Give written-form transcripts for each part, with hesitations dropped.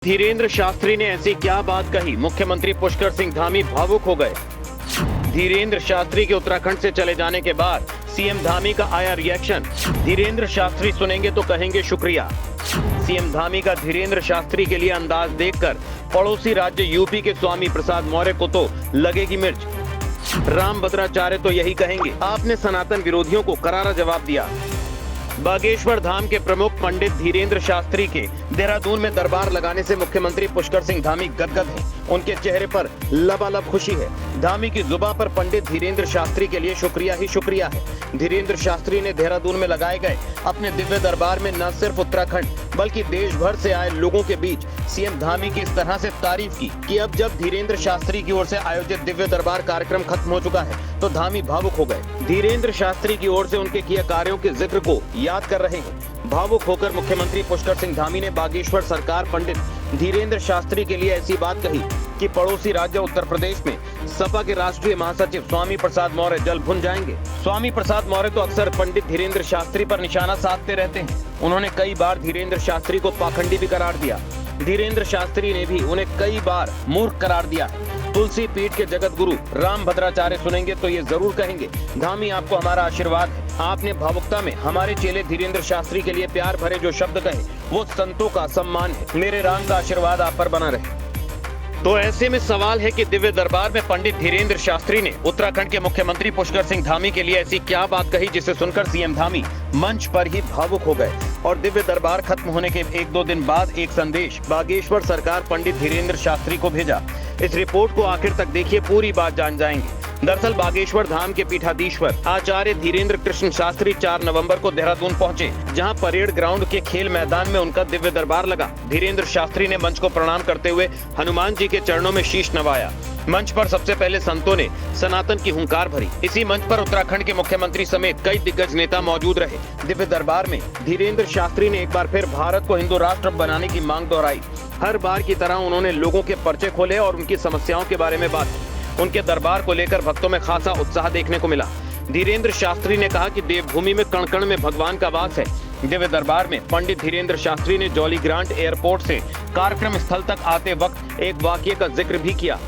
धीरेन्द्र शास्त्री ने ऐसी क्या बात कही, मुख्यमंत्री पुष्कर सिंह धामी भावुक हो गए। धीरेन्द्र शास्त्री के उत्तराखंड से चले जाने के बाद सीएम धामी का आया रिएक्शन। धीरेन्द्र शास्त्री सुनेंगे तो कहेंगे शुक्रिया। सीएम धामी का धीरेन्द्र शास्त्री के लिए अंदाज देखकर पड़ोसी राज्य यूपी के स्वामी प्रसाद मौर्य को तो लगेगी मिर्च। रामभद्राचार्य तो यही कहेंगे, आपने सनातन विरोधियों को करारा जवाब दिया। बागेश्वर धाम के प्रमुख पंडित धीरेन्द्र शास्त्री के देहरादून में दरबार लगाने से मुख्यमंत्री पुष्कर सिंह धामी गदगद हैं। उनके चेहरे पर लबालब खुशी है। धामी की जुबान पर पंडित धीरेन्द्र शास्त्री के लिए शुक्रिया ही शुक्रिया है। धीरेन्द्र शास्त्री ने देहरादून में लगाए गए अपने दिव्य दरबार में न सिर्फ उत्तराखंड बल्कि देश भर से आए लोगों के बीच सीएम धामी की इस तरह से तारीफ की कि अब जब धीरेन्द्र शास्त्री की ओर से आयोजित दिव्य दरबार कार्यक्रम खत्म हो चुका है तो धामी भावुक हो गए। धीरेन्द्र शास्त्री की ओर से उनके किए कार्यों के जिक्र को याद कर रहे हैं। भावुक होकर मुख्यमंत्री पुष्कर सिंह धामी ने बागेश्वर सरकार पंडित धीरेन्द्र शास्त्री के लिए ऐसी बात कही कि पड़ोसी राज्य उत्तर प्रदेश में सपा के राष्ट्रीय महासचिव स्वामी प्रसाद मौर्य जल भुन जाएंगे। स्वामी प्रसाद मौर्य तो अक्सर पंडित धीरेन्द्र शास्त्री पर निशाना साधते रहते हैं। उन्होंने कई बार धीरेन्द्र शास्त्री को पाखंडी भी करार दिया। धीरेन्द्र शास्त्री ने भी उन्हें कई बार मूर्ख करार दिया है। तुलसी पीठ के जगत गुरु रामभद्राचार्य सुनेंगे तो ये जरूर कहेंगे, धामी आपको हमारा आशीर्वाद है। आपने भावुकता में हमारे चेले धीरेन्द्र शास्त्री के लिए प्यार भरे जो शब्द कहे वो संतों का सम्मान है। मेरे राम का आशीर्वाद आप पर बना रहे। तो ऐसे में सवाल है कि दिव्य दरबार में पंडित धीरेन्द्र शास्त्री ने उत्तराखंड के मुख्यमंत्री पुष्कर सिंह धामी के लिए ऐसी क्या बात कही जिसे सुनकर सीएम धामी मंच पर ही भावुक हो गए। और दिव्य दरबार खत्म होने के 1-2 दिन बाद एक संदेश बागेश्वर सरकार पंडित धीरेन्द्र शास्त्री को भेजा। इस रिपोर्ट को आखिर तक देखिए, पूरी बात जान जाएंगे। दरअसल बागेश्वर धाम के पीठाधीश्वर आचार्य धीरेन्द्र कृष्ण शास्त्री 4 नवंबर को देहरादून पहुंचे, जहां परेड ग्राउंड के खेल मैदान में उनका दिव्य दरबार लगा। धीरेन्द्र शास्त्री ने मंच को प्रणाम करते हुए हनुमान जी के चरणों में शीश नवाया। मंच पर सबसे पहले संतों ने सनातन की हुंकार भरी। इसी मंच पर उत्तराखंड के मुख्यमंत्री समेत कई दिग्गज नेता मौजूद रहे। दिव्य दरबार में धीरेन्द्र शास्त्री ने एक बार फिर भारत को हिंदू राष्ट्र बनाने की मांग दोहराई। हर बार की तरह उन्होंने लोगों के पर्चे खोले और उनकी समस्याओं के बारे में बात की। उनके दरबार को लेकर भक्तों में खासा उत्साह देखने को मिला। धीरेन्द्र शास्त्री ने कहा कि देवभूमि में कण कण में भगवान का वास है। दिव्य दरबार में पंडित धीरेन्द्र शास्त्री ने जॉली ग्रांट एयरपोर्ट से कार्यक्रम स्थल तक आते वक्त एक वाकये का जिक्र भी किया।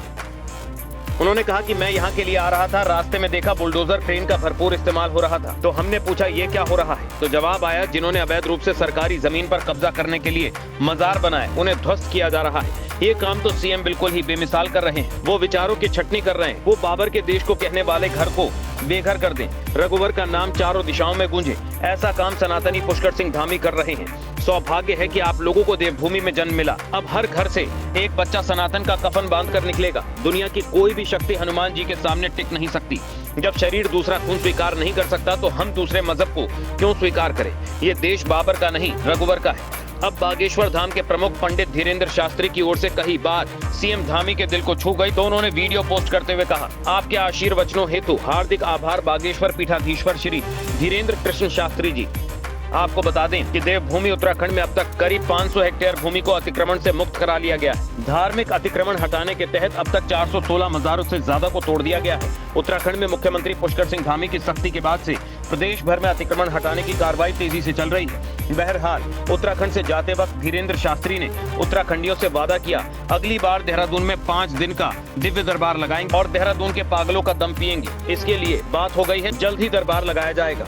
उन्होंने कहा कि मैं यहाँ के लिए आ रहा था, रास्ते में देखा बुलडोजर क्रेन का भरपूर इस्तेमाल हो रहा था, तो हमने पूछा ये क्या हो रहा है। तो जवाब आया, जिन्होंने अवैध रूप से सरकारी जमीन पर कब्जा करने के लिए मजार बनाए उन्हें ध्वस्त किया जा रहा है। ये काम तो सीएम बिल्कुल ही बेमिसाल कर रहे हैं। वो विचारों की छटनी कर रहे हैं। वो बाबर के देश को कहने वाले घर को बेघर कर दें, रघुवर का नाम चारों दिशाओं में गूंजे। ऐसा काम सनातनी पुष्कर सिंह धामी कर रहे हैं। सौभाग्य है कि आप लोगों को देवभूमि में जन्म मिला। अब हर घर से एक बच्चा सनातन का कफन बांध कर निकलेगा। दुनिया की कोई भी शक्ति हनुमान जी के सामने टिक नहीं सकती। जब शरीर दूसरा खून स्वीकार नहीं कर सकता तो हम दूसरे मजहब को क्यों स्वीकार करें। ये देश बाबर का नहीं, रघुवर का है। अब बागेश्वर धाम के प्रमुख पंडित धीरेन्द्र शास्त्री की ओर से कही बात सीएम धामी के दिल को छू गई, तो उन्होंने वीडियो पोस्ट करते हुए कहा, आपके आशीर्वचनों हेतु हार्दिक आभार बागेश्वर पीठाधीश्वर श्री धीरेन्द्र कृष्ण शास्त्री जी। आपको बता दें कि देवभूमि उत्तराखंड में अब तक करीब 500 हेक्टेयर भूमि को अतिक्रमण से मुक्त करा लिया गया है। धार्मिक अतिक्रमण हटाने के तहत अब तक 416 मज़ारों से ज्यादा को तोड़ दिया गया है। उत्तराखंड में मुख्यमंत्री पुष्कर सिंह धामी की सख्ती के बाद से प्रदेश भर में अतिक्रमण हटाने की कार्रवाई तेजी से चल रही है। बहरहाल उत्तराखंड से जाते वक्त धीरेन्द्र शास्त्री ने उत्तराखंडियों से वादा किया, अगली बार देहरादून में 5 दिन का दिव्य दरबार लगाएंगे और देहरादून के पागलों का दम पिएंगे। इसके लिए बात हो गई है, जल्द ही दरबार लगाया जाएगा।